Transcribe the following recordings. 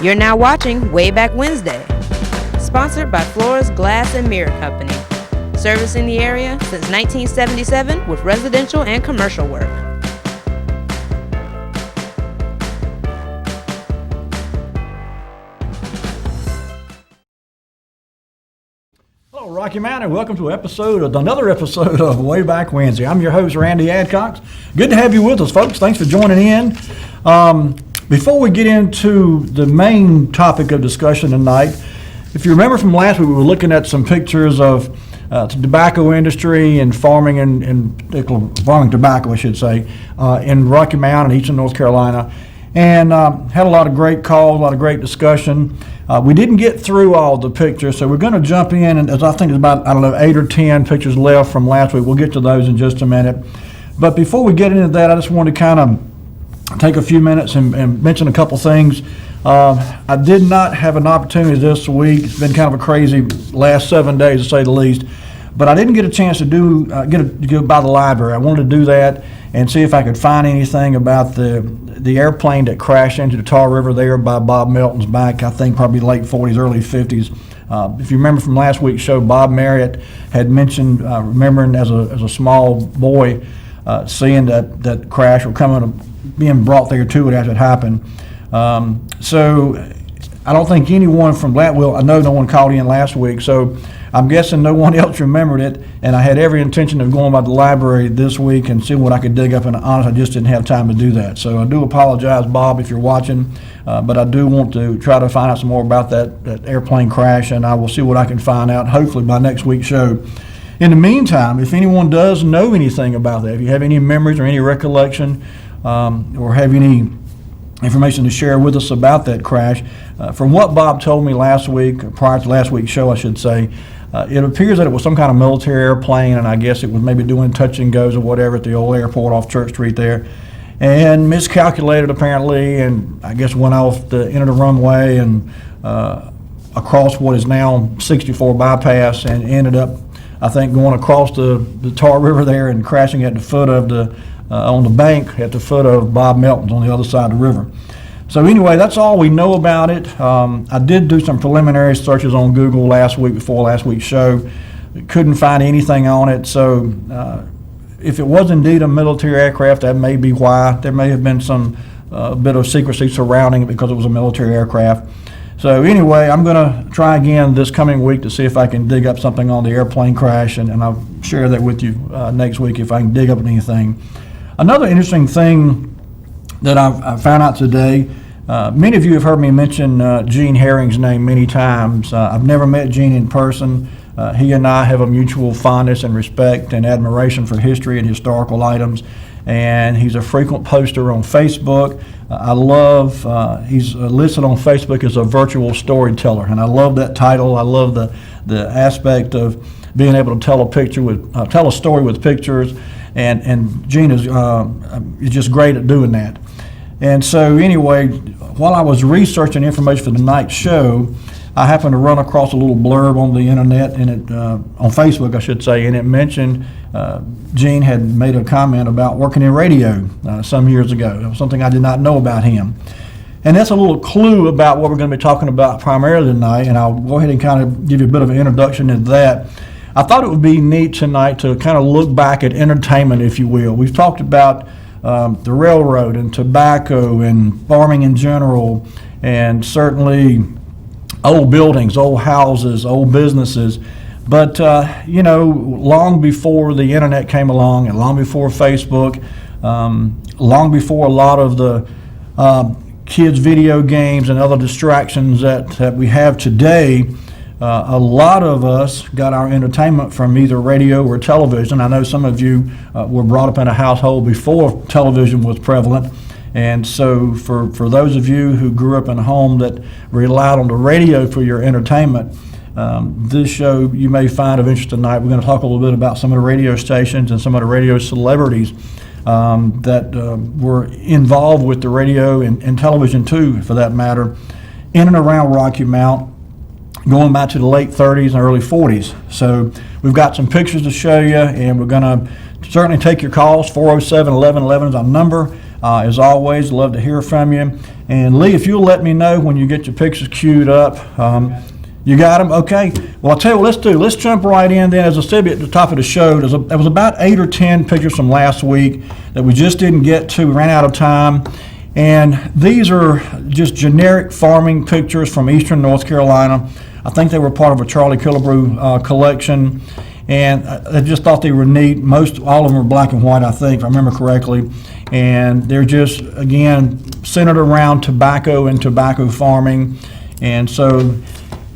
You're now watching Wayback Wednesday, sponsored by Floors Glass and Mirror Company, servicing the area since 1977 with residential and commercial work. Hello, Rocky Mountain. Welcome to another episode of Wayback Wednesday. I'm your host, Randy Adcox. Good to have you with us, folks. Thanks for joining in. Before we get into the main topic of discussion tonight, if you remember from last week, we were looking at some pictures of the tobacco industry and farming, and farming tobacco, I should say, in Rocky Mountain, eastern North Carolina, and had a lot of great calls, a lot of great discussion. We didn't get through all the pictures, so we're going to jump in, and as I think there's about, 8 or 10 pictures left from last week. We'll get to those in just a minute. But before we get into that, I just want to kind of take a few minutes and mention a couple things. I did not have an opportunity this week. It's been kind of a crazy last 7 days, to say the least. But I didn't get a chance to go by the library. I wanted to do that and see if I could find anything about the airplane that crashed into the Tar River there by Bob Melton's back, I think probably late 40s, early 50s. If you remember from last week's show, Bob Marriott had mentioned, remembering as a small boy, seeing that crash or being brought there to it as it happened. So I don't think anyone from Blackville, I know no one called in last week, so I'm guessing no one else remembered it, and I had every intention of going by the library this week and seeing what I could dig up, and honestly, I just didn't have time to do that. So I do apologize, Bob, if you're watching, but I do want to try to find out some more about that airplane crash, and I will see what I can find out, hopefully by next week's show. In the meantime, if anyone does know anything about that, if you have any memories or any recollection, or have any information to share with us about that crash, from what Bob told me last week, prior to last week's show, I should say, it appears that it was some kind of military airplane, and I guess it was maybe doing touch and goes or whatever at the old airport off Church Street there, and miscalculated apparently, and I guess went off the end of the runway and across what is now 64 bypass, and ended up, I think, going across the Tar River there and crashing at the foot of on the bank at the foot of Bob Melton's on the other side of the river. So anyway, that's all we know about it. I did do some preliminary searches on Google before last week's show. Couldn't find anything on it. So if it was indeed a military aircraft, that may be why. There may have been some bit of secrecy surrounding it because it was a military aircraft. So anyway, I'm going to try again this coming week to see if I can dig up something on the airplane crash, and I'll share that with you next week if I can dig up anything. Another interesting thing that I found out today, many of you have heard me mention Gene Herring's name many times. I've never met Gene in person. He and I have a mutual fondness and respect and admiration for history and historical items, and he's a frequent poster on Facebook. He's listed on Facebook as a virtual storyteller, and I love that title. I love the aspect of being able to tell a story with pictures, and Gene is just great at doing that. And so anyway, while I was researching information for tonight's show, I happened to run across a little blurb on the internet, and it on Facebook, I should say, and it mentioned Gene had made a comment about working in radio some years ago. It was something I did not know about him. And that's a little clue about what we're going to be talking about primarily tonight, and I'll go ahead and kind of give you a bit of an introduction into that. I thought it would be neat tonight to kind of look back at entertainment, if you will. We've talked about the railroad and tobacco and farming in general, and certainly old buildings, old houses, old businesses. But, long before the internet came along, and long before Facebook, long before a lot of the kids' video games and other distractions that we have today, a lot of us got our entertainment from either radio or television. I know some of you were brought up in a household before television was prevalent. And so for those of you who grew up in a home that relied on the radio for your entertainment, this show you may find of interest tonight. We're going to talk a little bit about some of the radio stations and some of the radio celebrities that were involved with the radio and television too, for that matter, in and around Rocky Mount, going back to the late 30s and early 40s. So we've got some pictures to show you, and we're going to certainly take your calls. 407-1111 is our number. As always, love to hear from you. And Lee, if you'll let me know when you get your pictures queued up. You got them? Okay. Well, I'll tell you what let's do. Let's jump right in then. As I said at the top of the show, there was about 8 or 10 pictures from last week that we just didn't get to. We ran out of time. And these are just generic farming pictures from eastern North Carolina. I think they were part of a Charlie Killebrew collection. And I just thought they were neat. All of them were black and white, I think, if I remember correctly. And they're just, again, centered around tobacco and tobacco farming. And so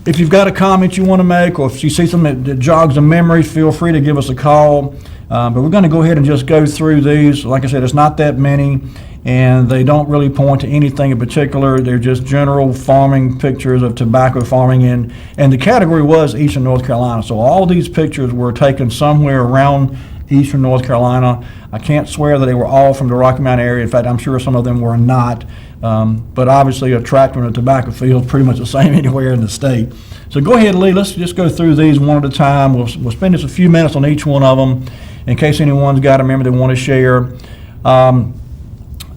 if you've got a comment you want to make, or if you see something that jogs a memory, feel free to give us a call. But we're going to go ahead and just go through these. Like I said, it's not that many, and they don't really point to anything in particular. They're just general farming pictures of tobacco farming, and the category was Eastern North Carolina. So all these pictures were taken somewhere around Eastern North Carolina. I can't swear that they were all from the Rocky Mountain area. In fact, I'm sure some of them were not. But obviously a tractor and a tobacco field is pretty much the same anywhere in the state. So go ahead, Lee, let's just go through these one at a time. We'll spend just a few minutes on each one of them in case anyone's got a memory they want to share.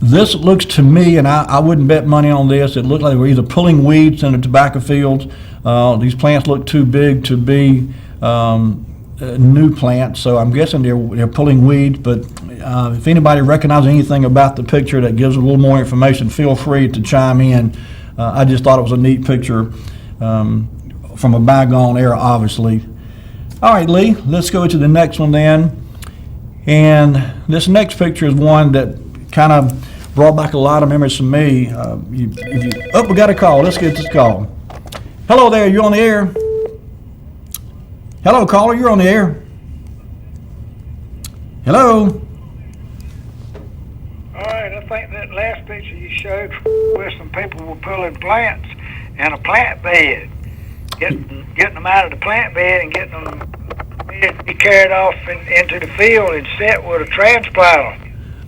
This looks to me, and I wouldn't bet money on this, it looked like they were either pulling weeds in the tobacco fields. These plants look too big to be new plants, so I'm guessing they're pulling weeds. But if anybody recognizes anything about the picture that gives a little more information, feel free to chime in. I just thought it was a neat picture from a bygone era, obviously. All right, Lee, let's go to the next one then. And this next picture is one that kind of brought back a lot of memories for me. We got a call. Let's get this call. Hello there, you're on the air. Hello, caller, you're on the air. Hello. All right, I think that last picture you showed where some people were pulling plants in a plant bed, getting them out of the plant bed and getting them to be carried off into the field and set with a transplanter.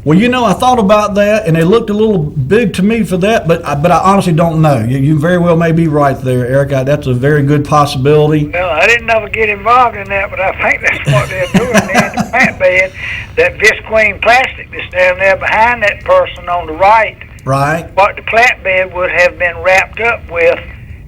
Well, I thought about that, and they looked a little big to me for that, but I honestly don't know. You very well may be right there, Eric. That's a very good possibility. Well, I didn't ever get involved in that, but I think that's what they're doing there in the plant bed. That visqueen plastic that's down there behind that person on the right. Right. What the plant bed would have been wrapped up with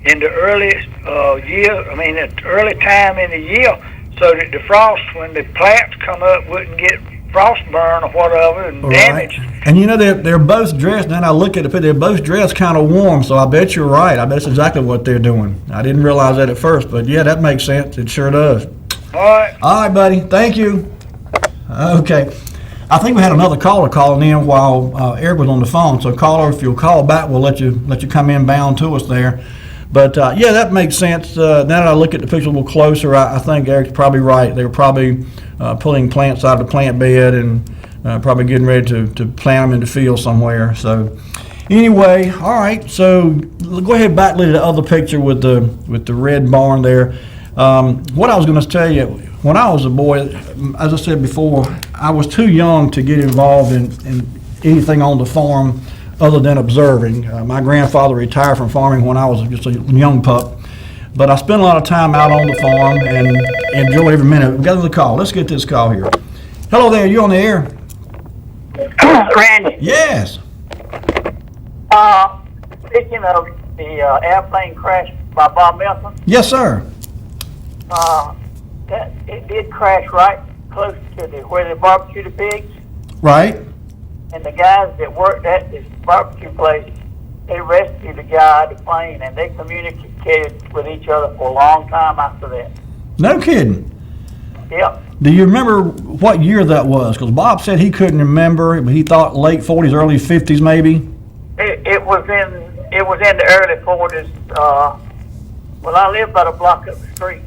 in the early the early time in the year, so that the frost, when the plants come up, wouldn't get frostburn or whatever and damage. And they're both dressed, and I look at it, they're both dressed kind of warm, so I bet you're right. I bet it's exactly what they're doing. I didn't realize that at first, but yeah, that makes sense. It sure does. All right, buddy. Thank you. Okay. I think we had another caller calling in while Eric was on the phone, so caller, if you'll call back, we'll let you come in bound to us there. But yeah, that makes sense. Now that I look at the picture a little closer, I think Eric's probably right. They were probably pulling plants out of the plant bed and probably getting ready to plant them in the field somewhere. So anyway, all right. So go ahead back to the other picture with the red barn there. What I was going to tell you, when I was a boy, as I said before, I was too young to get involved in anything on the farm other than observing. My grandfather retired from farming when I was just a young pup. But I spent a lot of time out on the farm and enjoy every minute. We got another call. Let's get this call here. Hello there, you on the air? Randy. Yes. Speaking of the airplane crash by Bob Milton. Yes, sir. It did crash right close to where they barbecue the pigs. Right. And the guys that worked at this barbecue place, they rescued the guy out of the plane, and they communicated with each other for a long time after that. No kidding. Yep. Do you remember what year that was? Because Bob said he couldn't remember, but he thought late 40s, early 50s maybe. It was in the early 40s. Well, I lived about a block up the street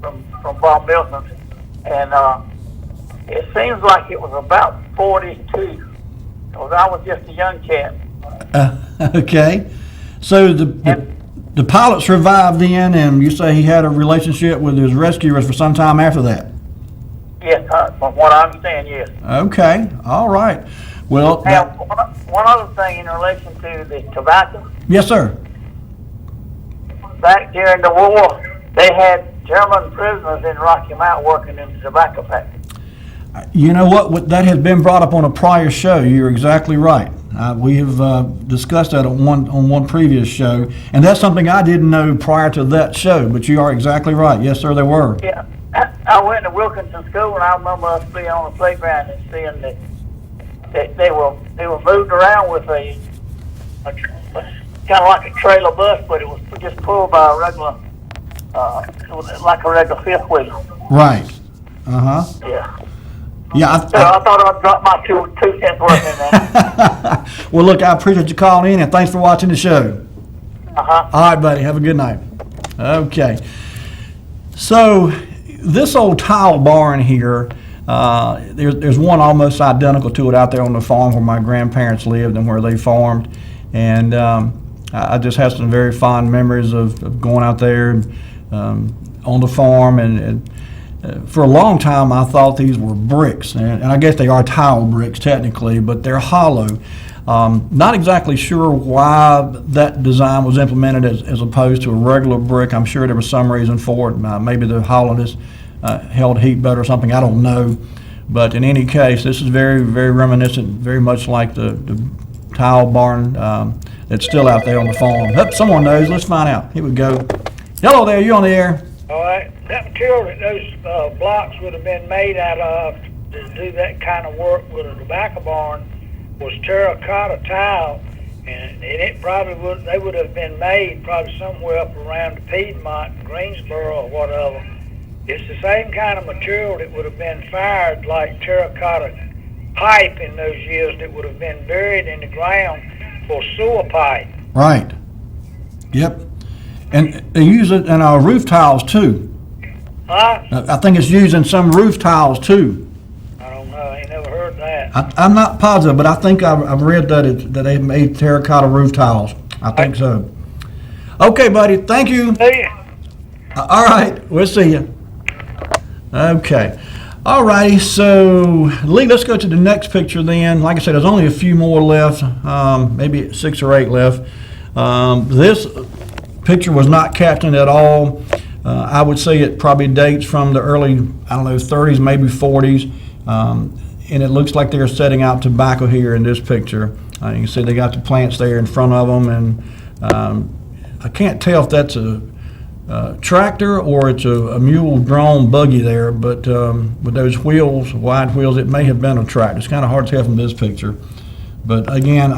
from Bob Milton, and it seems like it was about 42. Because I was just a young cat. Okay. So the pilot survived then, and you say he had a relationship with his rescuers for some time after that? Yes, from what I understand, yes. Okay. All right. Well, Now, one other thing in relation to the tobacco. Yes, sir. Back during the war, they had German prisoners in Rocky Mount working in the tobacco factory. You know what? That has been brought up on a prior show. You're exactly right. We have discussed that on one previous show, and that's something I didn't know prior to that show. But you are exactly right. Yes, sir, there were. Yeah, I went to Wilkinson School, and I remember us being on the playground and seeing that they were moved around with a kind of like a trailer bus, but it was just pulled by a regular, like a regular fifth wheel. Right. Uh-huh. Yeah. Yeah. So I thought I'd drop my two cents worth in there. Well, look, I appreciate you calling in, and thanks for watching the show. Uh-huh. All right, buddy. Have a good night. Okay. So this old tile barn here, there's one almost identical to it out there on the farm where my grandparents lived and where they farmed. And I just have some very fond memories of going out there on the farm. And for a long time, I thought these were bricks. And I guess they are tile bricks technically, but they're hollow. Not exactly sure why that design was implemented as opposed to a regular brick. I'm sure there was some reason for it. Maybe the hollowness held heat better or something. I don't know. But in any case, this is very, very reminiscent, very much like the tile barn that's still out there on the farm. Someone knows. Let's find out. Here we go. Hello there. You on the air? All right, that material that those blocks would have been made out of to do that kind of work with a tobacco barn was terracotta tile, and it probably they would have been made probably somewhere up around Piedmont, Greensboro, or whatever. It's the same kind of material that would have been fired like terracotta pipe in those years that would have been buried in the ground for sewer pipe. Right. Yep. And they use it in our roof tiles too. Huh? I think it's used in some roof tiles too. I don't know. I ain't never heard that. I'm not positive, but I think I've read that they made terracotta roof tiles. I think so. Okay, buddy. Thank you. See ya. All right. We'll see you. Okay. All righty. So, Lee, let's go to the next picture then. Like I said, there's only a few more left, maybe 6 or 8 left. This picture was not captioned at all. I would say it probably dates from the early, 30s, maybe 40s. And it looks like they're setting out tobacco here in this picture. You can see they got the plants there in front of them. And I can't tell if that's a tractor or it's a mule-drawn buggy there. But with those wheels, wide wheels, it may have been a tractor. It's kind of hard to tell from this picture. But again,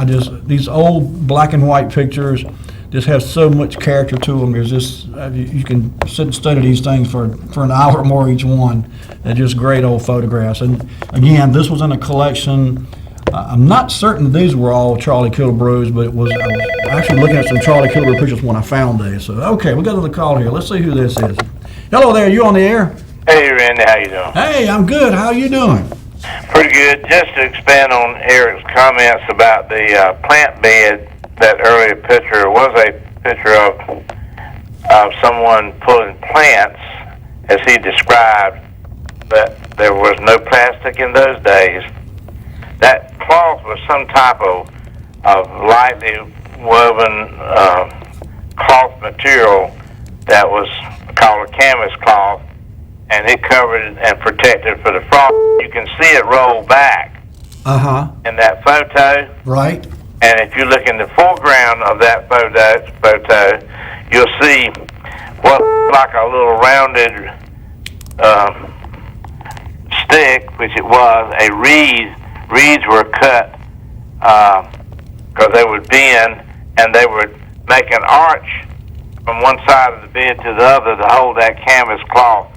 these old black and white pictures just have so much character to them. There's just you can sit and study these things for an hour or more each one. They're just great old photographs. And again, this was in a collection. I'm not certain these were all Charlie Killebrews, but I was actually looking at some Charlie Killebrew pictures when I found these. So okay, we got another call here. Let's see who this is. Hello there. You on the air? Hey, Randy, how you doing? Hey, I'm good. How are you doing? Pretty good. Just to expand on Eric's comments about the plant bed, that earlier picture was a picture of someone pulling plants, as he described, but there was no plastic in those days. That cloth was some type of lightly woven cloth material that was called a canvas cloth, and it covered and protected for the frost. You can see it roll back in that photo. Right. And if you look in the foreground of that photo, you'll see what looks like a little rounded stick, which it was a reed. Reeds were cut because they would bend, and they would make an arch from one side of the bed to the other to hold that canvas cloth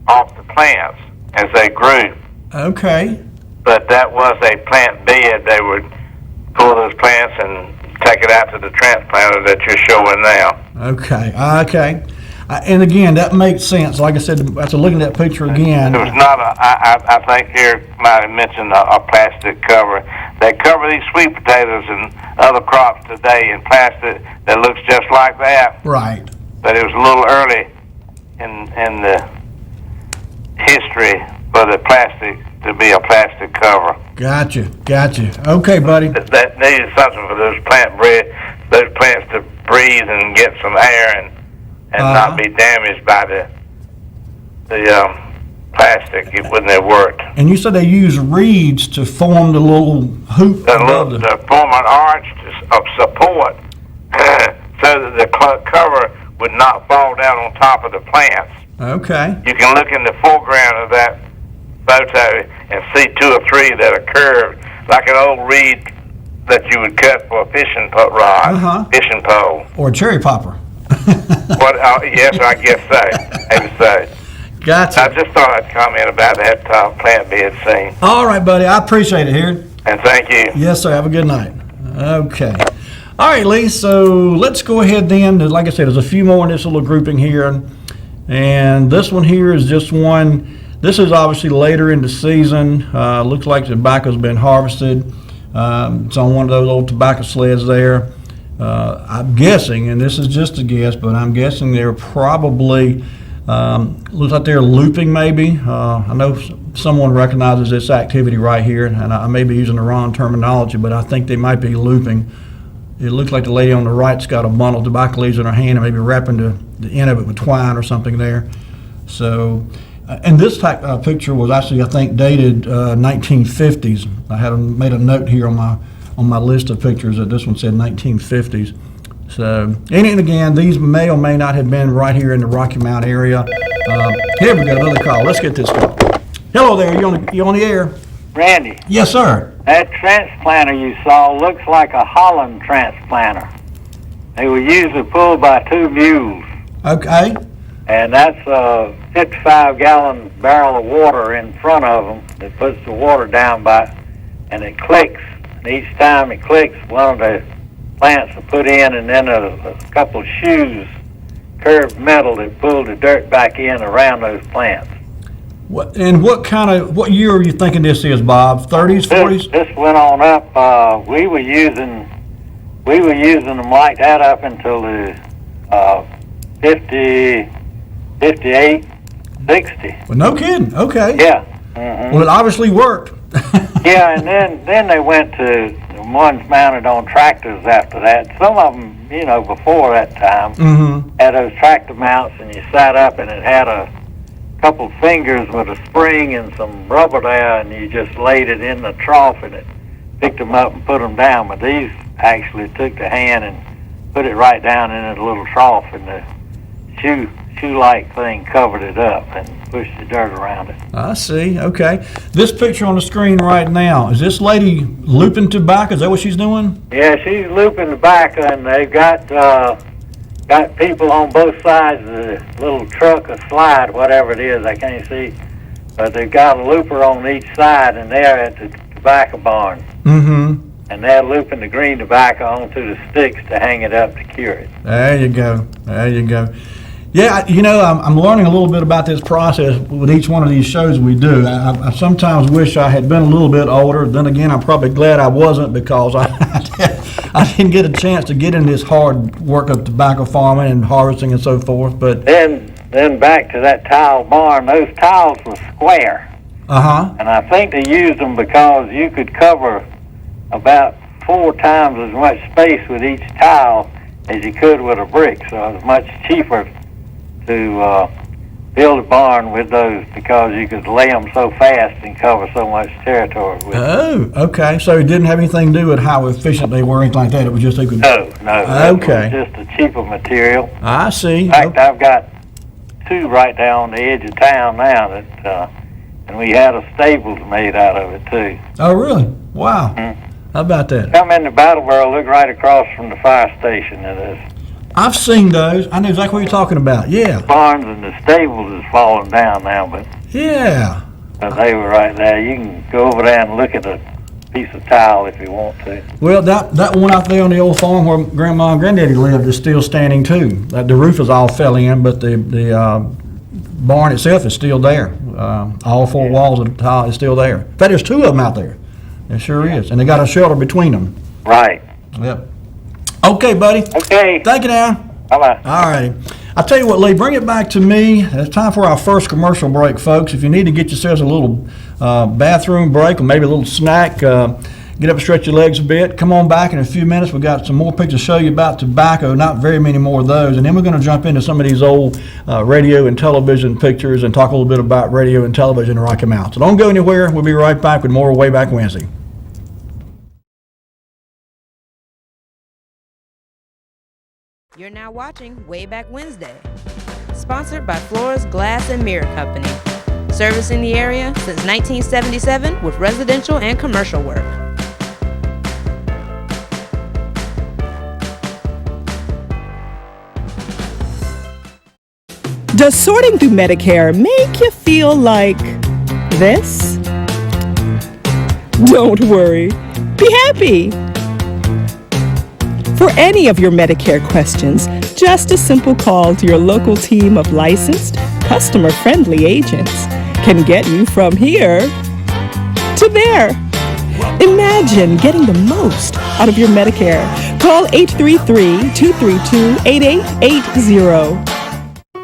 off the plants as they grew. Okay. But that was a plant bed. They would pull those plants and take it out to the transplanter that you're showing now. Okay. And again, that makes sense. Like I said, after looking at that picture again. It was not I think Eric might have mentioned a plastic cover. They cover these sweet potatoes and other crops today in plastic that looks just like that. Right. But it was a little early in the history for the plastic to be a plastic cover. Gotcha. Okay, buddy. That needed something for those plants to breathe and get some air and not be damaged by the plastic, it wouldn't have worked. And you said they use reeds to form the little hoop above To form an arch of support so that the cover would not fall down on top of the plants. Okay. You can look in the foreground of that photo and see 2 or 3 that are curved, like an old reed that you would cut for a fishing rod, fishing pole. Or a cherry popper. Yes, I guess so. Maybe so. Gotcha. I just thought I'd comment about that plant bed scene. All right, buddy. I appreciate it, here. And thank you. Yes, sir. Have a good night. Okay. All right, Lee. So let's go ahead then. Like I said, there's a few more in this little grouping here. And this one here is just one. This is obviously later in the season. Looks like the tobacco's been harvested. It's on one of those old tobacco sleds there. I'm guessing, and this is just a guess, but I'm guessing they're probably, looks like they're looping maybe. I know someone recognizes this activity right here, and I may be using the wrong terminology, but I think they might be looping. It looks like the lady on the right's got a bundle of tobacco leaves in her hand and maybe wrapping the end of it with twine or something there. So, and this type of picture was actually, I think, dated 1950s. I had made a note here on my list of pictures that this one said 1950s. So, and again, these may or may not have been right here in the Rocky Mount area. Here we go, another call. Let's get this call. Hello there, you on the air? Randy, Yes, sir. that transplanter you saw looks like a Holland transplanter. They were usually pulled by 2 mules, Okay. and that's a 55-gallon barrel of water in front of them that puts the water down by, and it clicks. And each time it clicks, one of the plants are put in, and then a couple of shoes, curved metal, that pull the dirt back in around those plants. What year are you thinking this is, Bob? 30s, 40s? This went on up. We were using them like that up until the 50, 58, 60. Well, no kidding. Okay. Yeah. Mm-hmm. Well, it obviously worked. Yeah, and then they went to the ones mounted on tractors after that. Some of them, before that time, had those tractor mounts, and you sat up, and it had a couple fingers with a spring and some rubber there, and you just laid it in the trough, and it picked them up and put them down. But these actually took the hand and put it right down in a little trough, and the shoe-like thing covered it up and pushed the dirt around it. I see. Okay. This picture on the screen right now, is this lady looping tobacco? Is that what she's doing? Yeah, she's looping tobacco, and they've got people on both sides of the little truck or slide, whatever it is, I can't see. But they've got a looper on each side, and they're at the tobacco barn. Mm-hmm. And they're looping the green tobacco onto the sticks to hang it up to cure it. There you go. There you go. Yeah, I'm learning a little bit about this process with each one of these shows we do. I sometimes wish I had been a little bit older. Then again, I'm probably glad I wasn't, because I didn't get a chance to get in this hard work of tobacco farming and harvesting and so forth. But Then back to that tile barn, those tiles were square. And I think they used them because you could cover about 4 times as much space with each tile as you could with a brick. So it was much cheaper to build a barn with those, because you could lay them so fast and cover so much territory with them. Oh, okay. So it didn't have anything to do with how efficient they were or anything like that. It was just they could. No. Okay. It was just a cheaper material. I see. In fact, I've got 2 right down on the edge of town now that, and we had a stables made out of it too. Oh, really? Wow. How about that? Come into Battleboro, look right across from the fire station. It is. I've seen those. I know exactly what you're talking about. Yeah. Barns and the stables is falling down now, but Yeah. they were right there. You can go over there and look at a piece of tile if you want to. Well, that one out there on the old farm where Grandma and Granddaddy lived is still standing too. The roof is all fell in, but the barn itself is still there. All 4 walls of the tile is still there. In fact, there's 2 of them out there. There sure is. And they got a shelter between them. Right. Yep. Okay, buddy. Okay. Thank you now. Bye-bye. All right. I'll tell you what, Lee, bring it back to me. It's time for our first commercial break, folks. If you need to get yourselves a little bathroom break or maybe a little snack, get up and stretch your legs a bit. Come on back in a few minutes. We've got some more pictures to show you about tobacco, not very many more of those. And then we're going to jump into some of these old radio and television pictures and talk a little bit about radio and television in Rocky Mountain. So don't go anywhere. We'll be right back with more Wayback Wednesday. You're now watching Wayback Wednesday, sponsored by Flora's Glass and Mirror Company, servicing the area since 1977 with residential and commercial work. Does sorting through Medicare make you feel like this? Don't worry. Be happy. For any of your Medicare questions, just a simple call to your local team of licensed, customer-friendly agents can get you from here to there. Imagine getting the most out of your Medicare. Call 833-232-8880.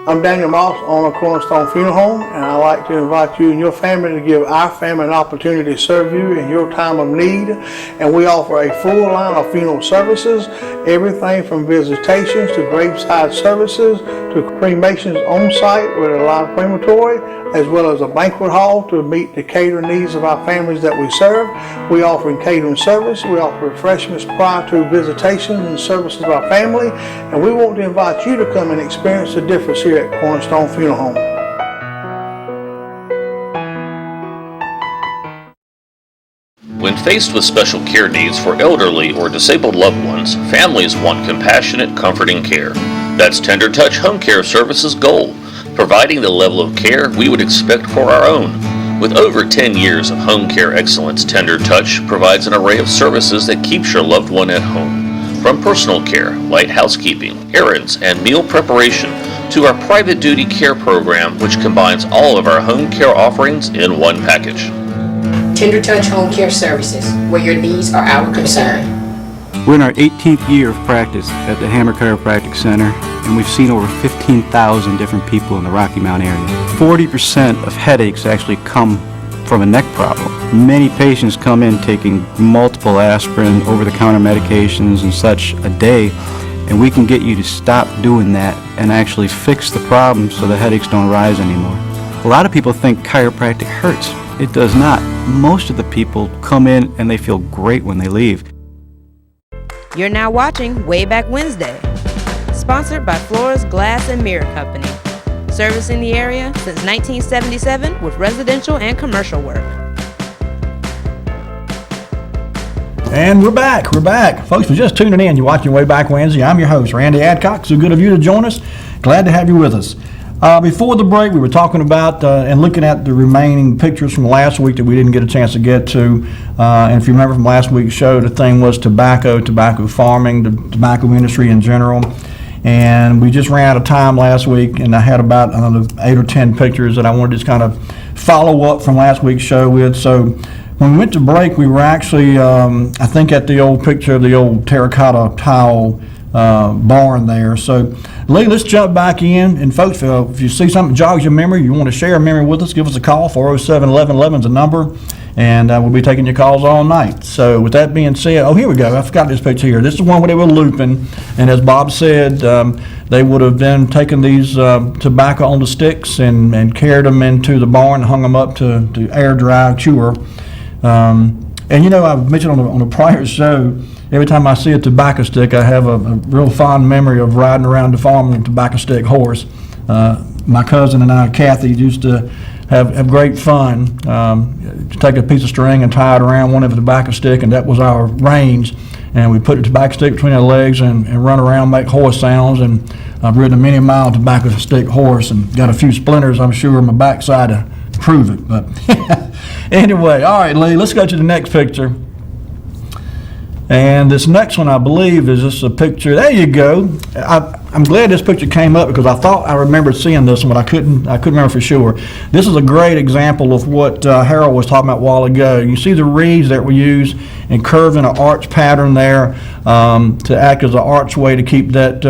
I'm Daniel Moss, owner of Cornerstone Funeral Home, and I'd like to invite you and your family to give our family an opportunity to serve you in your time of need. And we offer a full line of funeral services, everything from visitations to graveside services to cremations on site with a live crematory, as well as a banquet hall to meet the catering needs of our families that we serve. We offer catering service. We offer refreshments prior to visitations and services of our family. And we want to invite you to come and experience the difference here at Cornerstone Funeral Home. When faced with special care needs for elderly or disabled loved ones, families want compassionate, comforting care. That's Tender Touch Home Care Services' goal, providing the level of care we would expect for our own. With over 10 years of home care excellence, Tender Touch provides an array of services that keeps your loved one at home. From personal care, light housekeeping, errands, and meal preparation, to our private duty care program, which combines all of our home care offerings in one package. Tender Touch Home Care Services, where your needs are our concern. We're in our 18th year of practice at the Hammer Chiropractic Center, and we've seen over 15,000 different people in the Rocky Mountain area. 40% of headaches actually come from a neck problem. Many patients come in taking multiple aspirin, over-the-counter medications and such a day, and we can get you to stop doing that and actually fix the problem so the headaches don't rise anymore. A lot of people think chiropractic hurts. It does not. Most of the people come in and they feel great when they leave. You're now watching Wayback Wednesday, sponsored by Flora's Glass and Mirror Company, servicing the area since 1977 with residential and commercial work. And we're back. Folks, for just tuning in, you're watching Wayback Wednesday. I'm your host, Randy Adcox. So good of you to join us. Glad to have you with us. Before the break, we were talking about and looking at the remaining pictures from last week that we didn't get a chance to get to. And if you remember from last week's show, the thing was tobacco farming, the tobacco industry in general. And we just ran out of time last week, and I had about another 8 or 10 pictures that I wanted to just kind of follow up from last week's show with. So when we went to break, we were actually, I think, at the old picture of the old terracotta tile barn there. So Lee, let's jump back in. And folks, if you see something that jogs your memory, you want to share a memory with us, give us a call. 407-1111 is the number. And we'll be taking your calls all night. So with that being said, oh, here we go. I forgot this picture here. This is one where they were looping. And as Bob said, they would have then taken these tobacco on the sticks and carried them into the barn and hung them up to air dry cure. And you know, I've mentioned on a prior show, every time I see a tobacco stick, I have a real fond memory of riding around the farm on a tobacco stick horse. My cousin and I, Kathy, used to have great fun. Take a piece of string and tie it around one of the tobacco stick, and that was our range. And we put the tobacco stick between our legs and run around, make horse sounds. And I've ridden a many-mile tobacco stick horse and got a few splinters, I'm sure, on my backside to prove it. But anyway, all right, Lee, let's go to the next picture. And this next one, I believe, is just a picture. There you go. I'm glad this picture came up because I thought I remembered seeing this one, but I couldn't remember for sure. This is a great example of what Harold was talking about a while ago. You see the reeds that were used and curved in an arch pattern there to act as an archway to keep that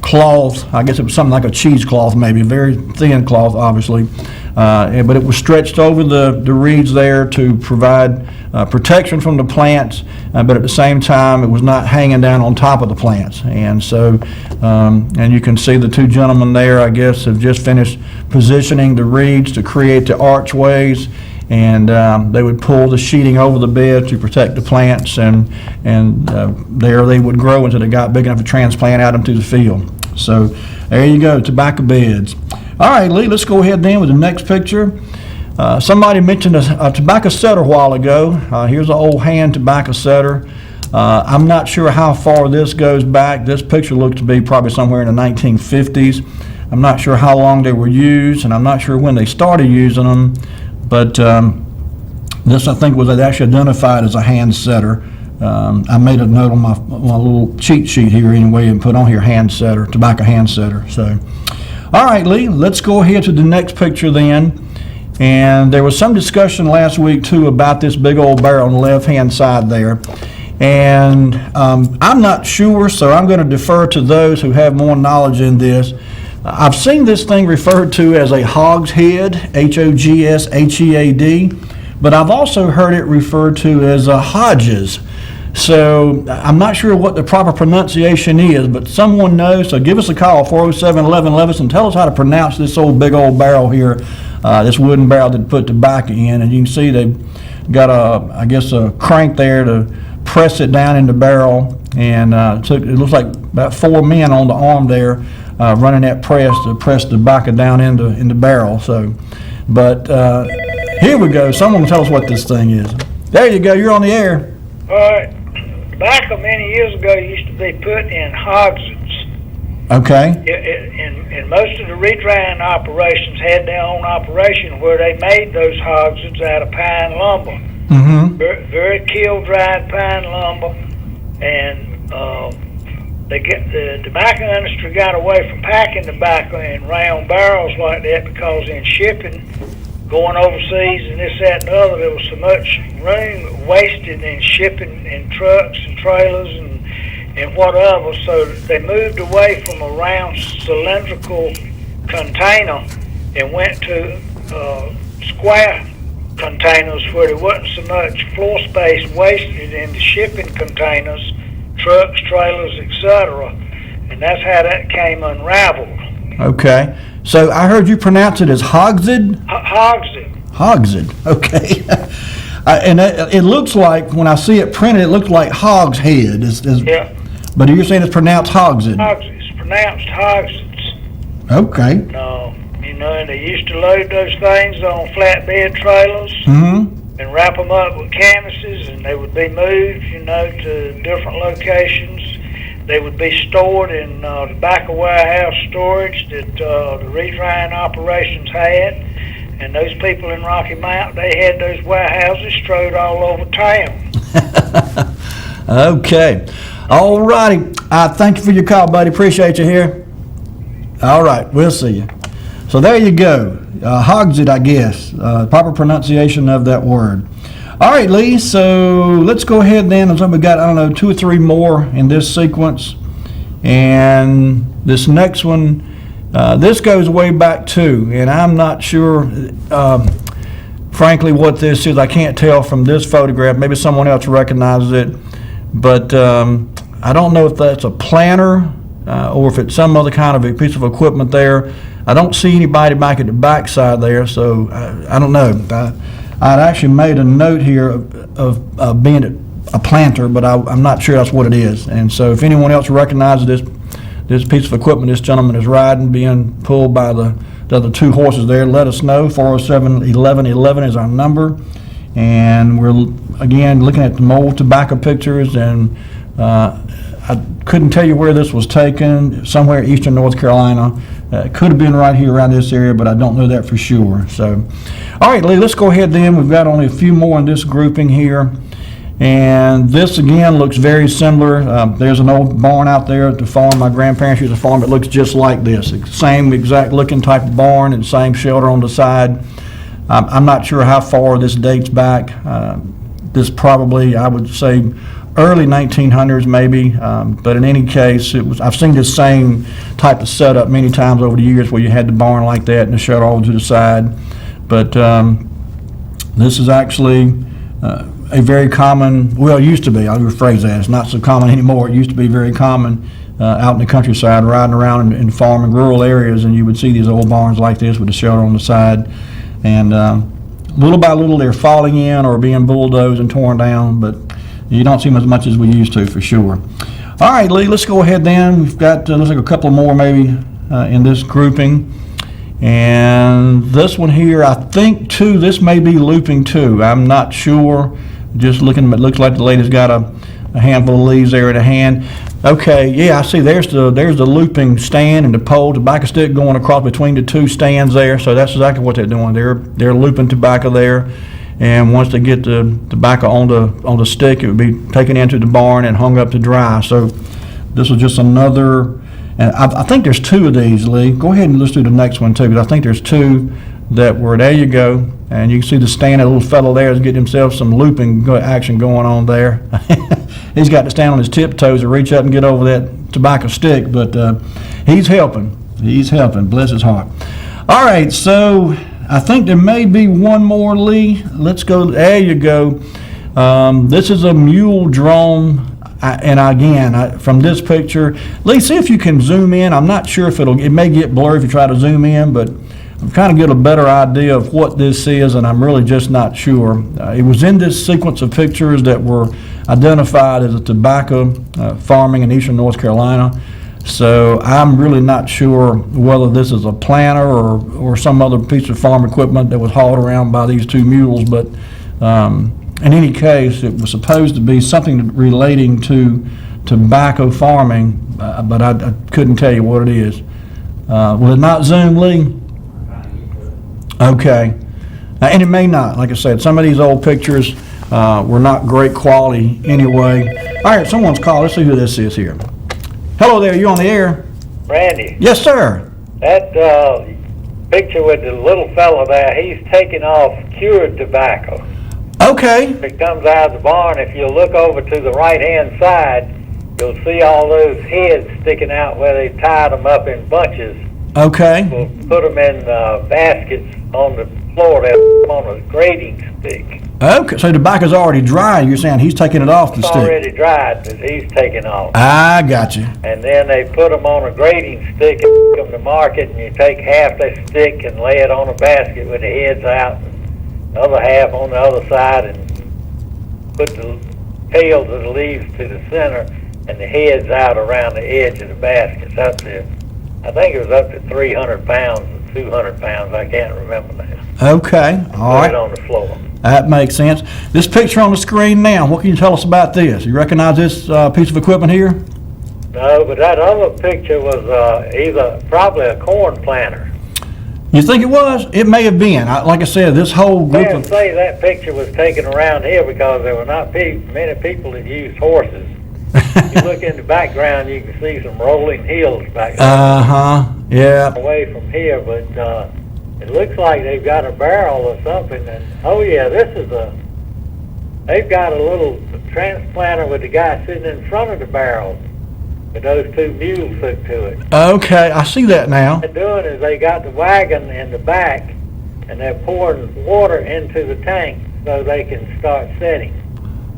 cloth. I guess it was something like a cheesecloth, maybe a very thin cloth, obviously. But it was stretched over the reeds there to provide protection from the plants, but at the same time it was not hanging down on top of the plants. And so, and you can see the two gentlemen there, I guess, have just finished positioning the reeds to create the archways, and they would pull the sheeting over the bed to protect the plants, and there they would grow until they got big enough to transplant out into the field. So there you go, tobacco beds. All right, Lee, let's go ahead then with the next picture. Somebody mentioned a tobacco setter a while ago. Here's an old hand tobacco setter. I'm not sure how far this goes back. This picture looks to be probably somewhere in the 1950s. I'm not sure how long they were used, and I'm not sure when they started using them, but this, I think, was actually identified as a hand setter. I made a note on my little cheat sheet here anyway and put on here hand setter, tobacco hand setter. So, all right, Lee, let's go ahead to the next picture then. And there was some discussion last week too about this big old barrel on the left-hand side there. And I'm not sure, so I'm going to defer to those who have more knowledge in this. I've seen this thing referred to as a hogshead, Hogshead, but I've also heard it referred to as a Hodges. So I'm not sure what the proper pronunciation is, but someone knows, so give us a call, 407-1111, and tell us how to pronounce this old big old barrel here, this wooden barrel that put tobacco in. And you can see they've got I guess a crank there to press it down in the barrel, and it looks like about 4 men on the arm there running that press to press the tobacco down in the barrel. So, but here we go. Someone will tell us what this thing is. There you go. You're on the air. All right. Tobacco many years ago used to be put in hogsheads. Okay. And most of the redrying operations had their own operation where they made those hogsheads out of pine lumber. Mm-hmm. Very kiln-dried pine lumber. And the tobacco industry got away from packing tobacco in round barrels like that because in shipping, going overseas and this, that, and the other, there was so much room wasted in shipping in trucks and trailers and whatever, so they moved away from a round cylindrical container and went to square containers where there wasn't so much floor space wasted in the shipping containers, trucks, trailers, etc. And that's how that came unraveled. Okay. So I heard you pronounce it as hogshead? Hogshead. Hogshead, okay. And it looks like, when I see it printed, it looks like hogshead. Yeah. But you're saying it's pronounced hogshead? It's pronounced hogsheads. Okay. And they used to load those things on flatbed trailers and wrap them up with canvases, and they would be moved, to different locations. They would be stored in tobacco warehouse storage that the redrying operations had. And those people in Rocky Mount, they had those warehouses strode all over town. Okay. All righty. Thank you for your call, buddy. Appreciate you here. All right. We'll see you. So there you go. Hogshead, I guess. Proper pronunciation of that word. All right, Lee, so let's go ahead then. We've got, 2 or 3 more in this sequence. And this next one, this goes way back too, and I'm not sure, frankly, what this is. I can't tell from this photograph. Maybe someone else recognizes it. But I don't know if that's a planter or if it's some other kind of a piece of equipment there. I don't see anybody back at the back side there, so I don't know. I'd actually made a note here of being a planter, but I'm not sure that's what it is. And so if anyone else recognizes this piece of equipment this gentleman is riding, being pulled by the other 2 horses there, let us know. 407-1111 is our number. And we're, again, looking at the mold tobacco pictures, and I couldn't tell you where this was taken, somewhere in eastern North Carolina. It could have been right here around this area, but I don't know that for sure. So, all right, Lee, let's go ahead then. We've got only a few more in this grouping here. And this again looks very similar. There's an old barn out there at the farm. My grandparents used to farm. It looks just like this. Same exact looking type of barn and same shelter on the side. I'm not sure how far this dates back. This probably, I would say, early 1900s maybe. But in any case, I've seen this same type of setup many times over the years where you had the barn like that and the shelter over to the side. But this is actually a very common, well, it used to be, I'll rephrase that, it's not so common anymore. It used to be very common out in the countryside, riding around in farming rural areas, and you would see these old barns like this with the shelter on the side. And little by little, they're falling in or being bulldozed and torn down, but you don't see them as much as we used to, for sure. All right, Lee, let's go ahead then. We've got, looks like a couple more maybe in this grouping. And this one here, I think too, this may be looping too. I'm not sure. Just looking, it looks like the lady's got a handful of leaves there in her hand. Okay, yeah, I see there's the looping stand and the pole, tobacco stick going across between the two stands there. So that's exactly what they're doing. They're looping tobacco there. And once they get the tobacco on the stick, it would be taken into the barn and hung up to dry. So this was just another, and I think there's two of these, Lee. Go ahead and let's do the next one too, because I think there's two that were, there you go. And you can see the stand, that little fellow there is getting himself some looping action going on there. He's got to stand on his tiptoes to reach up and get over that tobacco stick, but he's helping. He's helping, bless his heart. All right, so I think there may be one more, Lee. Let's go, there you go. This is a mule drone. And again, from this picture, Lee, see if you can zoom in. I'm not sure if it may get blurry if you try to zoom in, but I'm kind of get a better idea of what this is, and I'm really just not sure. It was in this sequence of pictures that were identified as a tobacco farming in eastern North Carolina. So I'm really not sure whether this is a planter or some other piece of farm equipment that was hauled around by these two mules, but in any case, it was supposed to be something relating to tobacco farming, but I couldn't tell you what it is. Will it not zoom, Lee? Okay. And it may not. Like I said, some of these old pictures were not great quality anyway. All right, someone's called. Let's see who this is here. Hello there, you on the air? Randy. Yes, sir. That picture with the little fella there, he's taking off cured tobacco. Okay. It comes out of the barn. If you look over to the right-hand side, you'll see all those heads sticking out where they tied them up in bunches. Okay. We'll put them in baskets on the floor there on a grading stick. Okay, so the tobacco's already dry. You're saying he's taking it off the It's stick. already dried, but he's taking off. I got you. And then they put them on a grading stick and take them to market, and you take half that stick and lay it on a basket with the heads out, and the other half on the other side, and put the tails of the leaves to the center and the heads out around the edge of the basket. That's it. I think it was up to 300 pounds or 200 pounds. I can't remember now. Okay, all right. Put it on the floor. That makes sense. This picture on the screen now, what can you tell us about this? You recognize this piece of equipment here? No, but that other picture was probably a corn planter. You think it was? It may have been. Like I said, this whole group I'd say that picture was taken around here because there were not many people that used horses. You look in the background, you can see some rolling hills back there. Yeah. Away from here, but it looks like they've got a barrel or something. And oh yeah, they've got a little transplanter with the guy sitting in front of the barrel with those two mules hooked to it. Okay, I see that now. What they're doing is they got the wagon in the back, and they're pouring water into the tank so they can start setting.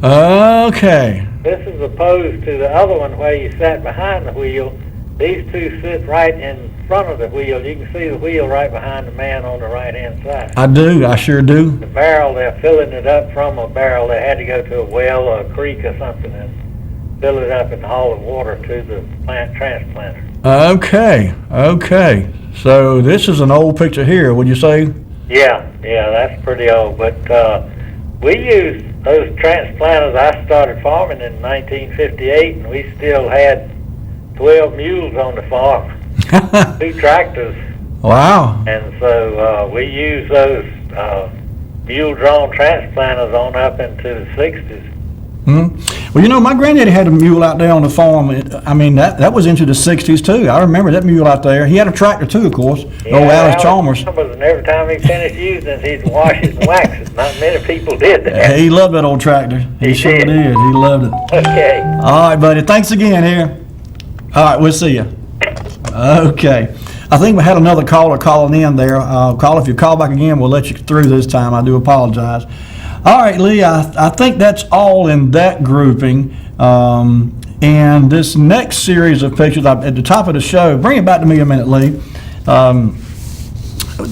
Okay. This is opposed to the other one where you sat behind the wheel. These two sit right in front of the wheel. You can see the wheel right behind the man on the right-hand side. I do. I sure do. The barrel, they're filling it up from a barrel. They had to go to a well or a creek or something and fill it up and haul the water to the transplanter. Okay. Okay. So this is an old picture here, would you say? Yeah, that's pretty old. But we used those transplanters. I started farming in 1958, and we still had 12 mules on the farm, 2 tractors. Wow. And so we used those mule-drawn transplanters on up into the 60s. Well, you know, my granddaddy had a mule out there on the farm. I mean, that was into the 60s, too. I remember that mule out there. He had a tractor, too, of course. Yeah, Old Alice Chalmers. And every time he finished using it, he'd wash it and wax it. Not many people did that. He loved that old tractor. He sure did. He loved it. Okay. All right, buddy. Thanks again here. All right, we'll see you. Okay. I think we had another caller calling in there. Call, if you call back again, we'll let you through this time. I do apologize. All right, Lee, I think that's all in that grouping. And this next series of pictures, at the top of the show, bring it back to me a minute, Lee.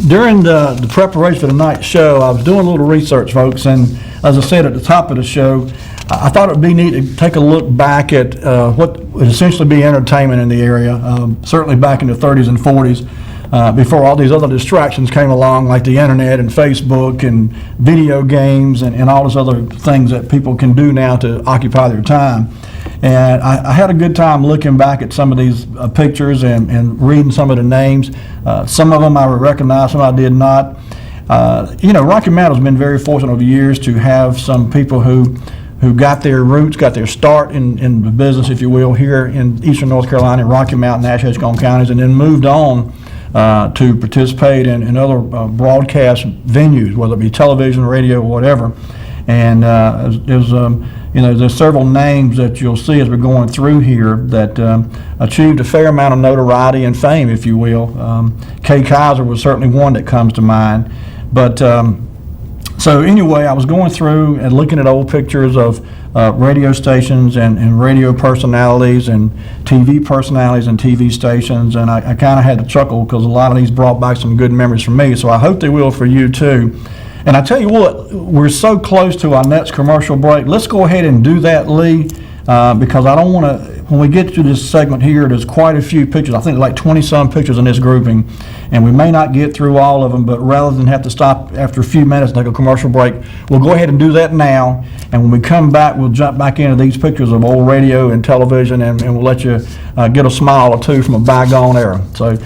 During the preparation for tonight's show, I was doing a little research, folks, and as I said at the top of the show, I thought it would be neat to take a look back at what would essentially be entertainment in the area, certainly back in the 30s and 40s, before all these other distractions came along, like the internet and Facebook and video games and all those other things that people can do now to occupy their time. And I had a good time looking back at some of these pictures and reading some of the names. Some of them I recognize, some I did not. You know, Rocky Mountain's been very fortunate over the years to have some people who got their roots, got their start in the business, if you will, here in eastern North Carolina, in Rocky Mountain, Nash, Edgecombe counties, and then moved on to participate in other broadcast venues, whether it be television, radio, or whatever. And you know, there's several names that you'll see as we're going through here that achieved a fair amount of notoriety and fame, if you will. Kay Kaiser was certainly one that comes to mind. But so anyway, I was going through and looking at old pictures of radio stations and radio personalities and TV personalities and TV stations, and I kind of had to chuckle because a lot of these brought back some good memories for me, so I hope they will for you too. And I tell you what, we're so close to our next commercial break. Let's go ahead and do that, Lee, because I don't want to, when we get to this segment here, there's quite a few pictures. I think like 20-some pictures in this grouping, and we may not get through all of them, but rather than have to stop after a few minutes and take a commercial break, we'll go ahead and do that now, and when we come back, we'll jump back into these pictures of old radio and television, and we'll let you get a smile or two from a bygone era. So,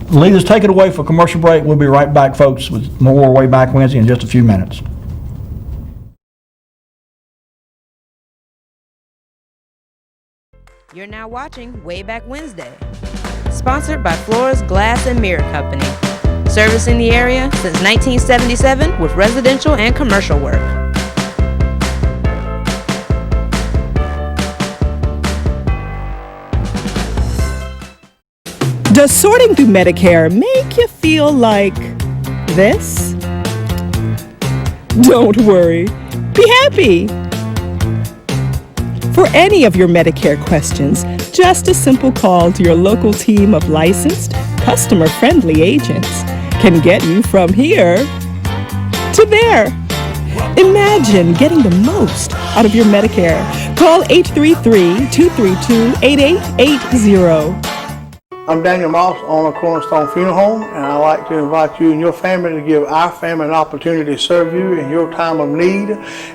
Lee, let's take it away for a commercial break. We'll be right back, folks, with more Wayback Wednesday in just a few minutes. You're now watching Wayback Wednesday, sponsored by Flora's Glass and Mirror Company, servicing the area since 1977 with residential and commercial work. Does sorting through Medicare make you feel like this? Don't worry. Be happy. For any of your Medicare questions, just a simple call to your local team of licensed, customer-friendly agents can get you from here to there. Imagine getting the most out of your Medicare. Call 833-232-8880. I'm Daniel Moss, owner of Cornerstone Funeral Home, and I'd like to invite you and your family to give our family an opportunity to serve you in your time of need.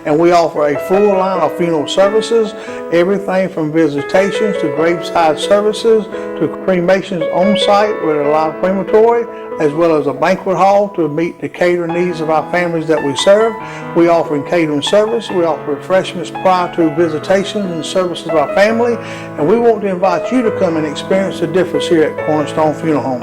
And we offer a full line of funeral services, everything from visitations to graveside services to cremations on site with a live crematory, as well as a banquet hall to meet the catering needs of our families that we serve. We offer catering service. We offer refreshments prior to visitations and services of our family. And we want to invite you to come and experience the difference here at Cornerstone Funeral Home.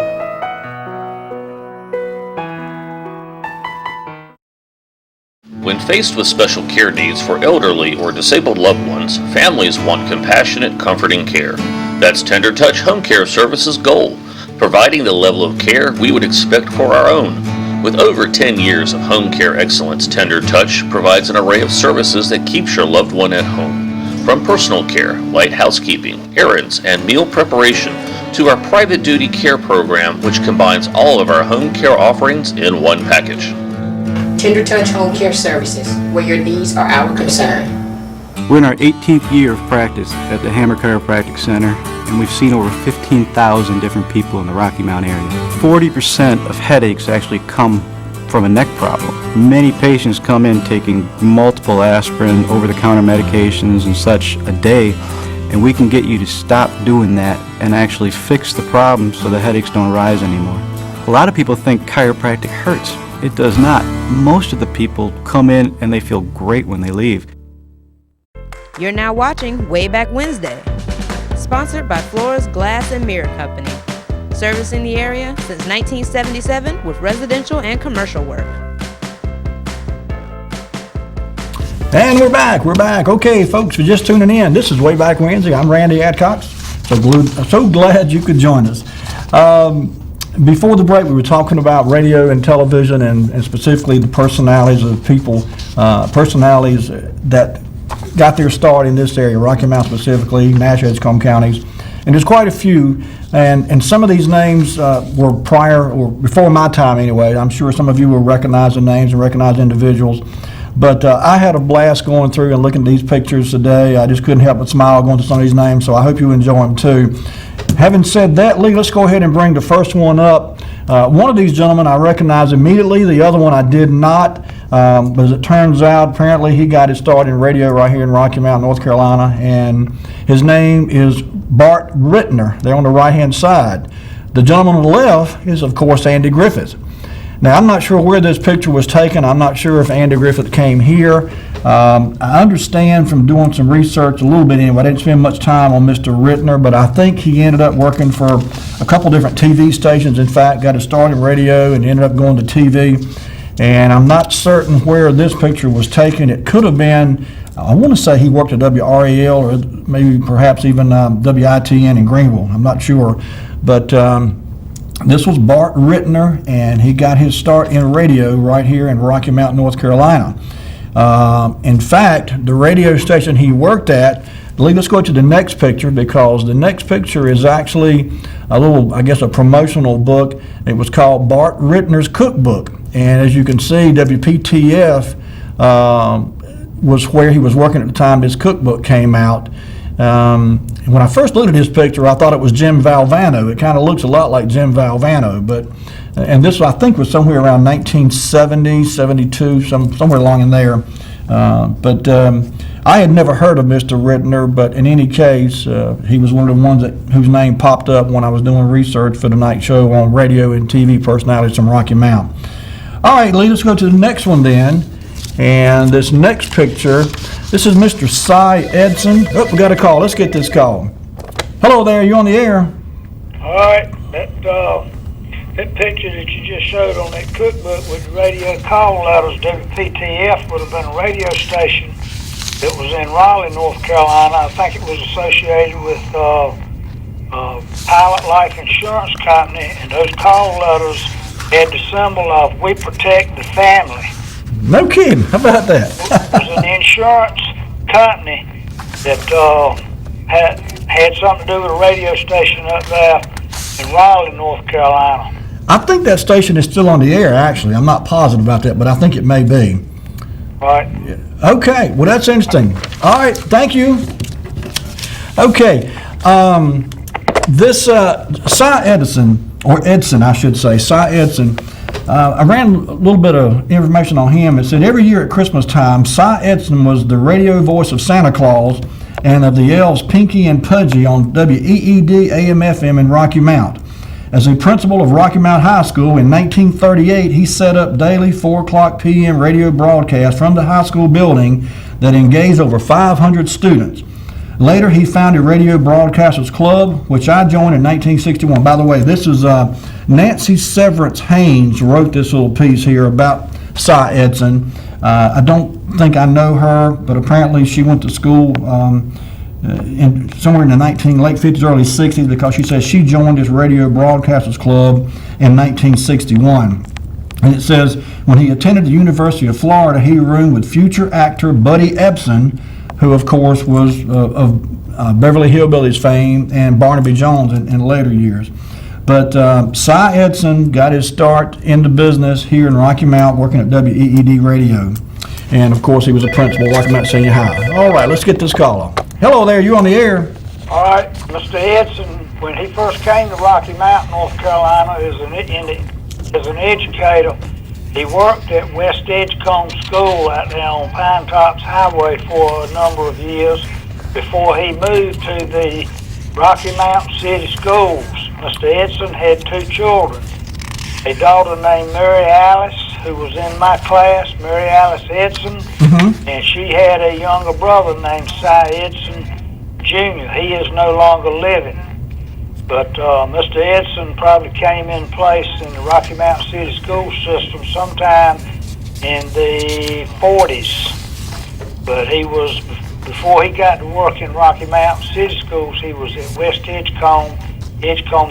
When faced with special care needs for elderly or disabled loved ones, families want compassionate, comforting care. That's Tender Touch Home Care Services' goal, providing the level of care we would expect for our own. With over 10 years of home care excellence, Tender Touch provides an array of services that keeps your loved one at home. From personal care, light housekeeping, errands, and meal preparation, to our private duty care program, which combines all of our home care offerings in one package. Tender Touch Home Care Services, where your needs are our concern. We're in our 18th year of practice at the Hammer Chiropractic Center, and we've seen over 15,000 different people in the Rocky Mountain area. 40% of headaches actually come from a neck problem. Many patients come in taking multiple aspirin, over-the-counter medications and such a day, and we can get you to stop doing that and actually fix the problem so the headaches don't rise anymore. A lot of people think chiropractic hurts. It does not. Most of the people come in and they feel great when they leave. You're now watching Wayback Wednesday, sponsored by Flores Glass and Mirror Company, servicing the area since 1977 with residential and commercial work. And we're back. Okay, folks, for just tuning in, this is Wayback Wednesday. I'm Randy Adcox. So glad you could join us. Before the break, we were talking about radio and television and specifically the personalities of people, personalities that got their start in this area, Rocky Mount specifically, Nash, Edgecombe counties. And there's quite a few, and some of these names were prior, or before my time anyway. I'm sure some of you will recognize the names and recognize individuals. But I had a blast going through and looking at these pictures today. I just couldn't help but smile going through some of these names, so I hope you enjoy them too. Having said that, Lee, let's go ahead and bring the first one up. One of these gentlemen I recognized immediately. The other one I did not. But as it turns out, apparently he got his start in radio right here in Rocky Mount, North Carolina, and his name is Bart Rittner. They're on the right-hand side. The gentleman on the left is, of course, Andy Griffith. Now, I'm not sure where this picture was taken. I'm not sure if Andy Griffith came here. I understand from doing some research a little bit anyway, I didn't spend much time on Mr. Rittner, but I think he ended up working for a couple different TV stations. In fact, got his start in radio and ended up going to TV. And I'm not certain where this picture was taken. It could have been, I want to say he worked at WRAL or maybe perhaps even WITN in Greenville. I'm not sure. But this was Bart Rittner, and he got his start in radio right here in Rocky Mount, North Carolina. In fact, the radio station he worked at, let's go to the next picture, because the next picture is actually a little, I guess, a promotional book. It was called Bart Rittner's Cookbook. And as you can see, WPTF was where he was working at the time this cookbook came out. When I first looked at this picture, I thought it was Jim Valvano. It kind of looks a lot like Jim Valvano, and this I think was somewhere around 1970, 72, somewhere along in there. But I had never heard of Mr. Rittner, but in any case, he was one of the ones whose name popped up when I was doing research for the night show on radio and TV personalities from Rocky Mount. All right, Lee, let's go to the next one then. And this next picture, this is Mr. Cy Edson. Oh, we got a call. Let's get this call. Hello there, you on the air? All right, that picture that you just showed on that cookbook with the radio call letters, WPTF would have been a radio station that was in Raleigh, North Carolina. I think it was associated with Pilot Life Insurance Company, and those call letters had the symbol of "We Protect the Family." No kidding. How about that? It was an insurance company that had something to do with a radio station up there in Raleigh, North Carolina. I think that station is still on the air, actually. I'm not positive about that, but I think it may be. Right. Okay. Well, that's interesting. All right. Thank you. Okay. This Cy Edson, or Edson, I should say, Cy Edson, I ran a little bit of information on him. It said every year at Christmas time, Cy Edson was the radio voice of Santa Claus and of the elves Pinky and Pudgy on WEED AM/FM in Rocky Mount. As a principal of Rocky Mount High School in 1938, he set up daily 4 o'clock p.m. radio broadcasts from the high school building that engaged over 500 students. Later, he founded Radio Broadcasters Club, which I joined in 1961. By the way, this is Nancy Severance Haynes wrote this little piece here about Cy Edson. I don't think I know her, but apparently she went to school somewhere in the late 50s, early 60s, because she says she joined this Radio Broadcasters Club in 1961. And it says, when he attended the University of Florida, he roomed with future actor Buddy Ebsen, who of course was of Beverly Hillbillies fame and Barnaby Jones in later years. But Cy Edson got his start in the business here in Rocky Mount working at WEED Radio. And of course he was a principal at Rocky Mount Senior High. All right, let's get this caller. Hello there, you on the air? All right, Mr. Edson, when he first came to Rocky Mount, North Carolina as an educator, he worked at West Edgecombe School out there on Pine Tops Highway for a number of years before he moved to the Rocky Mount City Schools. Mr. Edson had 2 children, a daughter named Mary Alice, who was in my class, Mary Alice Edson, And she had a younger brother named Cy Edson Jr. He is no longer living. But Mr. Edson probably came in place in the Rocky Mountain City School System sometime in the 40s. But he was, before he got to work in Rocky Mountain City Schools, he was at West Edgecombe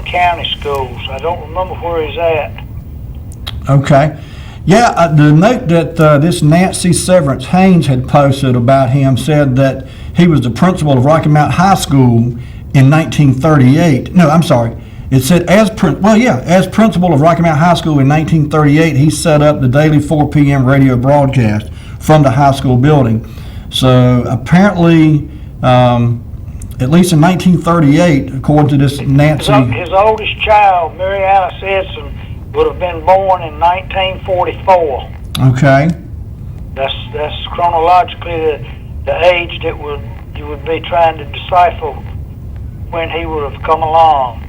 County Schools. I don't remember where he's at. Okay. Yeah, the note that this Nancy Severance Haynes had posted about him said that he was the principal of Rocky Mountain High School in 1938. No, I'm sorry. It said as principal of Rocky Mountain High School in 1938, he set up the daily 4 p.m. radio broadcast from the high school building. So apparently, at least in 1938, according to this Nancy... His oldest child, Mary Alice Edson, would have been born in 1944. Okay. That's chronologically the age that you would be trying to decipher when he would have come along.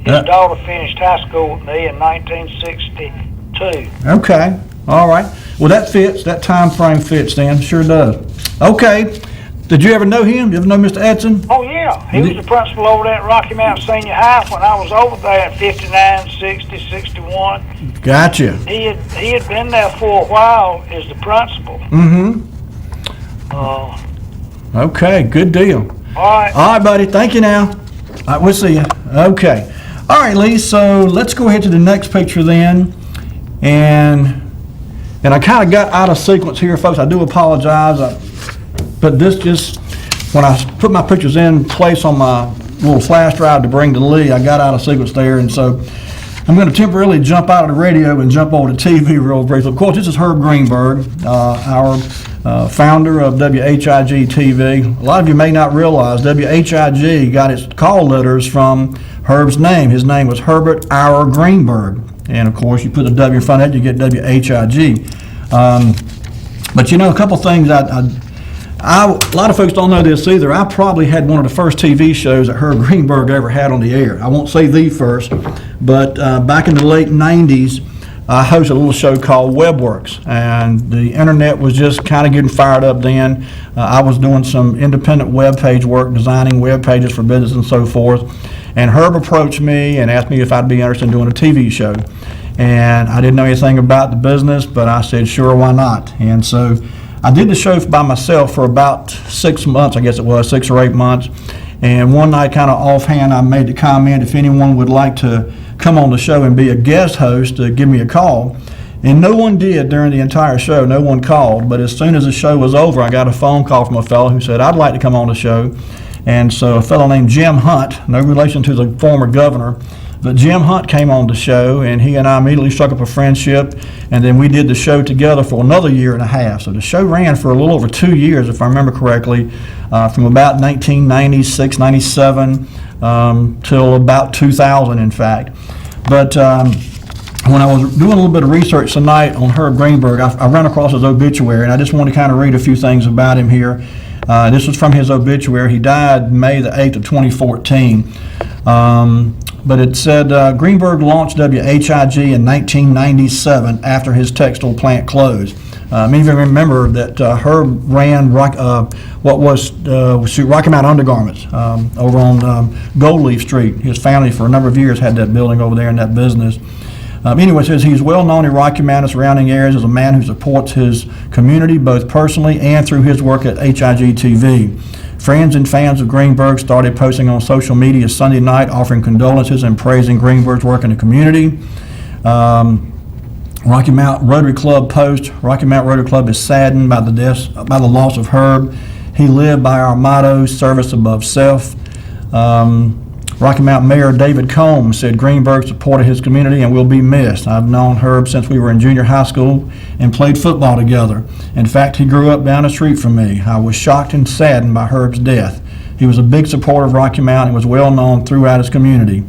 His daughter finished high school with me in 1962. Okay. All right. Well, that fits. That time frame fits then. Sure does. Okay. Did you ever know him? You ever know Mr. Edson? Oh, yeah. He was the principal over there at Rocky Mountain Senior High when I was over there in 59, 60, 61. Gotcha. He had been there for a while as the principal. Okay, good deal. All right. All right, buddy. Thank you now. All right, we'll see you. Okay. All right, Lee, so let's go ahead to the next picture then. And I kind of got out of sequence here, folks. I do apologize. But this just, when I put my pictures in place on my little flash drive to bring to Lee, I got out of sequence there. And so I'm going to temporarily jump out of the radio and jump over to TV real briefly. Of course, this is Herb Greenberg, our founder of WHIG TV. A lot of you may not realize WHIG got its call letters from Herb's name. His name was Herbert Our Greenberg. And of course, you put a W in front of it, you get WHIG. But you know, a couple things a lot of folks don't know this either. I probably had one of the first TV shows that Herb Greenberg ever had on the air. I won't say the first, but back in the late 90s, I hosted a little show called WebWorks, and the internet was just kind of getting fired up then. I was doing some independent web page work, designing web pages for business and so forth, and Herb approached me and asked me if I'd be interested in doing a TV show. And I didn't know anything about the business, but I said, sure, why not? And so I did the show by myself for about 6 months, I guess it was, 6 or 8 months. And one night, kind of offhand, I made the comment, if anyone would like to come on the show and be a guest host, to give me a call. And no one did during the entire show. No one called. But as soon as the show was over, I got a phone call from a fellow who said, I'd like to come on the show. And so a fellow named Jim Hunt, no relation to the former governor, but Jim Hunt came on the show, and he and I immediately struck up a friendship, and then we did the show together for another year and a half. So the show ran for a little over 2 years, if I remember correctly, from about 1996, 97, till about 2000, in fact. But when I was doing a little bit of research tonight on Herb Greenberg, I ran across his obituary, and I just want to kind of read a few things about him here. This was from his obituary. He died May the 8th of 2014. But it said Greenberg launched WHIG in 1997 after his textile plant closed. Many of you remember that Herb ran Rocky Mountain Undergarments over on Goldleaf Street. His family for a number of years had that building over there in that business. Anyway, it says he's well known in Rocky Mountain and surrounding areas as a man who supports his community both personally and through his work at HIG TV. Friends and fans of Greenberg started posting on social media Sunday night offering condolences and praising Greenberg's work in the community. Rocky Mountain Rotary Club post, Rocky Mountain Rotary Club is saddened by the loss of Herb. He lived by our motto, service above self. Rocky Mountain Mayor David Combs said Greenberg supported his community and will be missed. I've known Herb since we were in junior high school and played football together. In fact, he grew up down the street from me. I was shocked and saddened by Herb's death. He was a big supporter of Rocky Mountain and was well known throughout his community.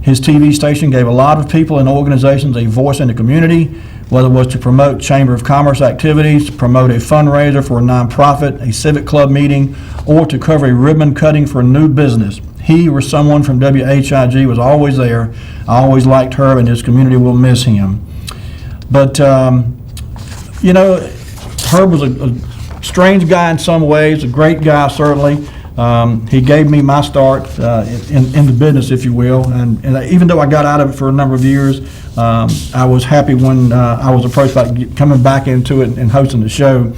His TV station gave a lot of people and organizations a voice in the community, whether it was to promote Chamber of Commerce activities, promote a fundraiser for a nonprofit, a civic club meeting, or to cover a ribbon cutting for a new business. He or someone from WHIG was always there. I always liked Herb, and his community will miss him. But, you know, Herb was a strange guy in some ways, a great guy certainly. He gave me my start in the business, if you will, and even though I got out of it for a number of years, I was happy when I was approached about coming back into it and hosting the show,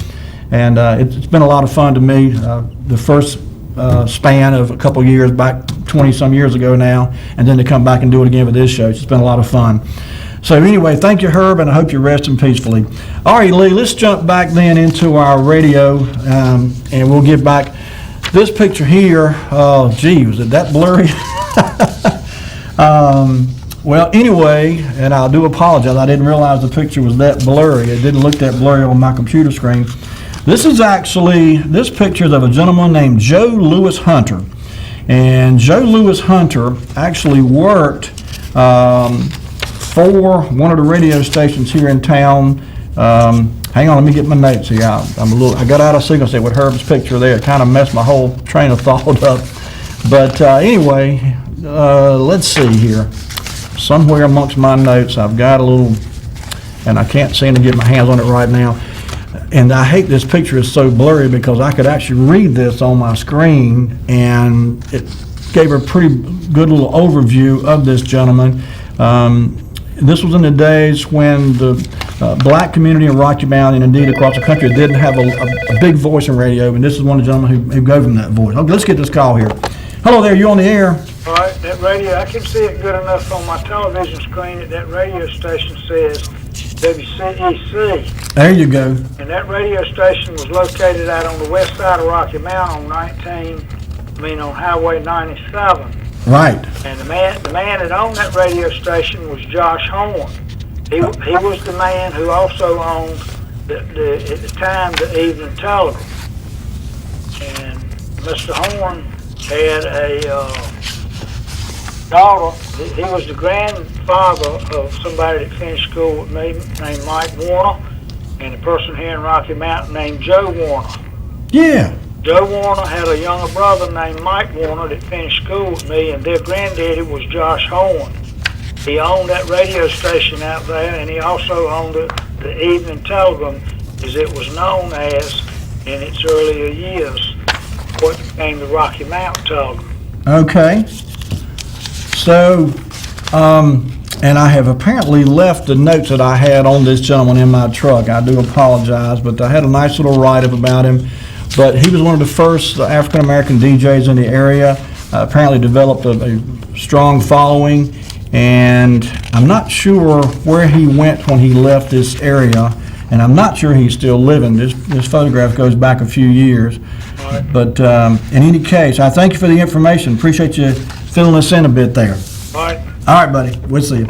and it's been a lot of fun to me. The first span of a couple years back, 20-some years ago now, and then to come back and do it again with this show, it's been a lot of fun. So anyway, thank you, Herb, and I hope you're resting peacefully. All right, Lee, let's jump back then into our radio, and we'll get back. This picture here, oh, gee, was it that blurry? Well, anyway, and I do apologize. I didn't realize the picture was that blurry. It didn't look that blurry on my computer screen. This picture is of a gentleman named Joe Louis Hunter. And Joe Louis Hunter actually worked for one of the radio stations here in town. Hang on, let me get my notes here. I got out of sequence there with Herb's picture there. It kind of messed my whole train of thought up. But anyway, let's see here. Somewhere amongst my notes, I've got a little, and I can't seem to get my hands on it right now. And I hate this picture is so blurry because I could actually read this on my screen, and it gave a pretty good little overview of this gentleman. This was in the days when the black community in Rocky Mount and indeed across the country didn't have a big voice in radio, and this is one of the gentlemen who gave him that voice. Okay, let's get this call here. Hello there, you're on the air. All right, that radio, I can see it good enough on my television screen that radio station says WCEC. There you go. And that radio station was located out on the west side of Rocky Mount on Highway 97. Right. And the man that owned that radio station was Josh Horn. He was the man who also owned at the time the Evening Telegram. And Mr. Horn had a daughter. He was the grandfather of somebody that finished school with me named Mike Warner, and a person here in Rocky Mountain named Joe Warner. Yeah. Joe Warner had a younger brother named Mike Warner that finished school with me, and their granddaddy was Josh Horn. He owned that radio station out there, and he also owned the Evening Telegram, as it was known as in its earlier years, what became the Rocky Mountain Telegram. Okay. So, and I have apparently left the notes that I had on this gentleman in my truck. I do apologize, but I had a nice little write-up about him. But he was one of the first African-American DJs in the area, apparently developed a strong following, and I'm not sure where he went when he left this area, and I'm not sure he's still living. This photograph goes back a few years. Right. But in any case, I thank you for the information. Appreciate you filling us in a bit there. All right. All right, buddy. We'll see you.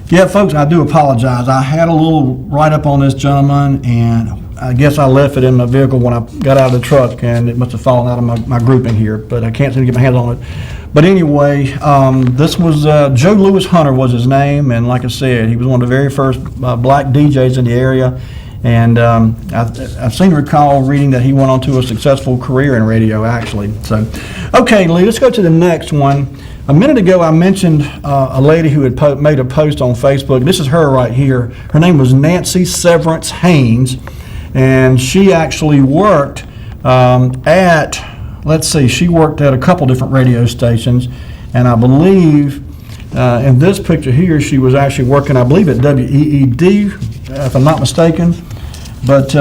Yeah, folks, I do apologize. I had a little write-up on this gentleman, and I guess I left it in my vehicle when I got out of the truck, and it must have fallen out of my grouping here, but I can't seem to get my hands on it. But anyway, this was Joe Louis Hunter was his name, and like I said, he was one of the very first black DJs in the area, and I seem to recall reading that he went on to a successful career in radio, actually. So, okay, Lee, let's go to the next one. A minute ago, I mentioned a lady who had made a post on Facebook. This is her right here. Her name was Nancy Severance Haynes, and she actually worked she worked at a couple different radio stations, and I believe in this picture here, she was actually working, I believe, at WEED, if I'm not mistaken. But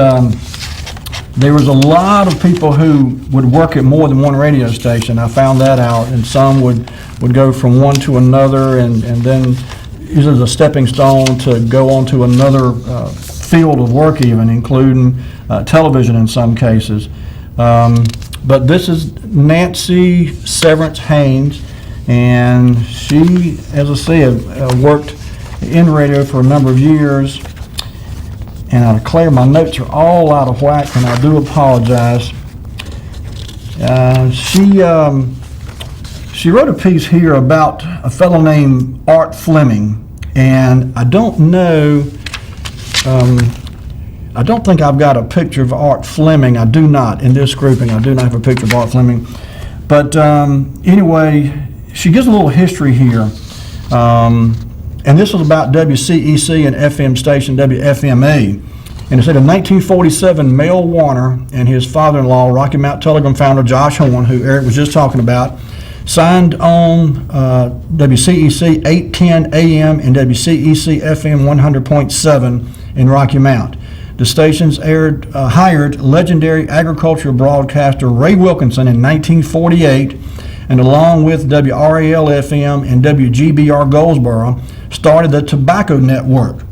there was a lot of people who would work at more than one radio station. I found that out, and some would go from one to another, and then use it as a stepping stone to go on to another field of work, even including television in some cases. But this is Nancy Severance Haynes, and she, as I said, worked in radio for a number of years. And I declare my notes are all out of whack, and I do apologize. She wrote a piece here about a fellow named Art Fleming, and I don't know. I don't think I've got a picture of Art Fleming. I do not, in this grouping, I do not have a picture of Art Fleming. But anyway, she gives a little history here. And this was about WCEC and FM station WFME. And it said in 1947, Mel Warner and his father-in-law, Rocky Mount Telegram founder Josh Horn, who Eric was just talking about, signed on WCEC 810 AM and WCEC FM 100.7 in Rocky Mount. The stations hired legendary agricultural broadcaster Ray Wilkinson in 1948, and along with WRAL-FM and WGBR Goldsboro, started the Tobacco Network.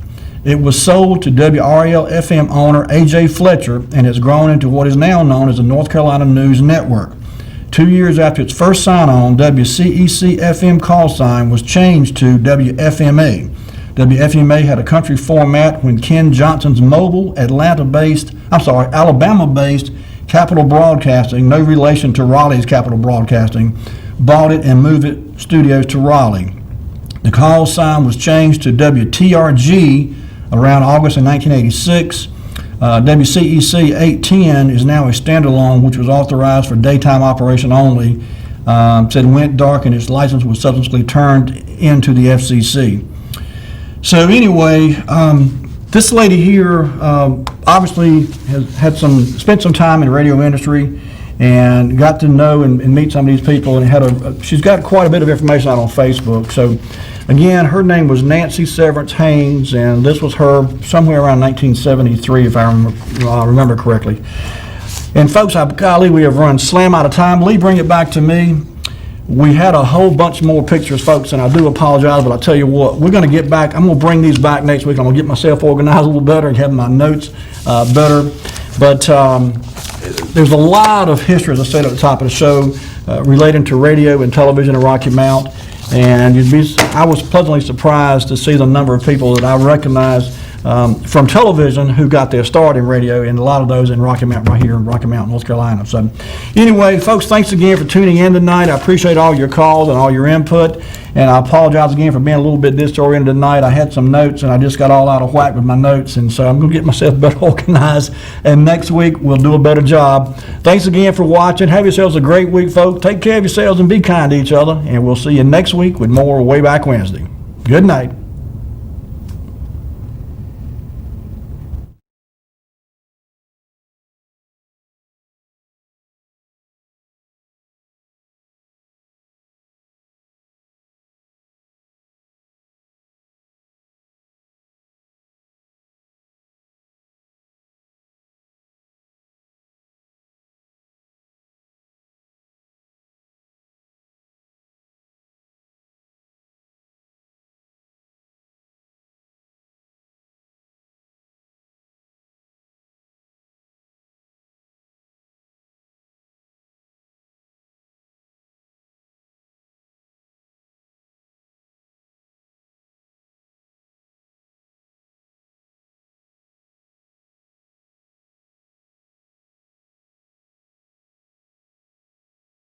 It was sold to WRAL-FM owner A.J. Fletcher and has grown into what is now known as the North Carolina News Network. 2 years after its first sign-on, WCEC-FM call sign was changed to WFMA. WFMA had a country format when Ken Johnson's mobile, Alabama-based Capital Broadcasting, no relation to Raleigh's Capital Broadcasting, bought it and moved its studios to Raleigh. The call sign was changed to WTRG around August of 1986. WCEC 810 is now a standalone, which was authorized for daytime operation only. Said went dark and its license was subsequently turned into the FCC. So anyway, this lady here obviously has spent some time in the radio industry and got to know and meet some of these people, and she's got quite a bit of information out on Facebook. So again, her name was Nancy Severance Haynes, and this was her somewhere around 1973, if I remember correctly. And folks, golly, we have run slam out of time. Lee, bring it back to me. We had a whole bunch more pictures, folks, and I do apologize, but I'll tell you what, we're going to get back. I'm going to bring these back next week. I'm going to get myself organized a little better and have my notes better. But there's a lot of history, as I said at the top of the show, relating to radio and television in Rocky Mount. And I was pleasantly surprised to see the number of people that I recognize from television who got their start in radio, and a lot of those in Rocky Mount, right here in Rocky Mount, North Carolina. So anyway, folks, thanks again for tuning in tonight. I appreciate all your calls and all your input, and I apologize again for being a little bit disoriented tonight. I had some notes, and I just got all out of whack with my notes, and so I'm going to get myself better organized, and next week we'll do a better job. Thanks again for watching. Have yourselves a great week, folks. Take care of yourselves and be kind to each other, and we'll see you next week with more Wayback Wednesday. Good night.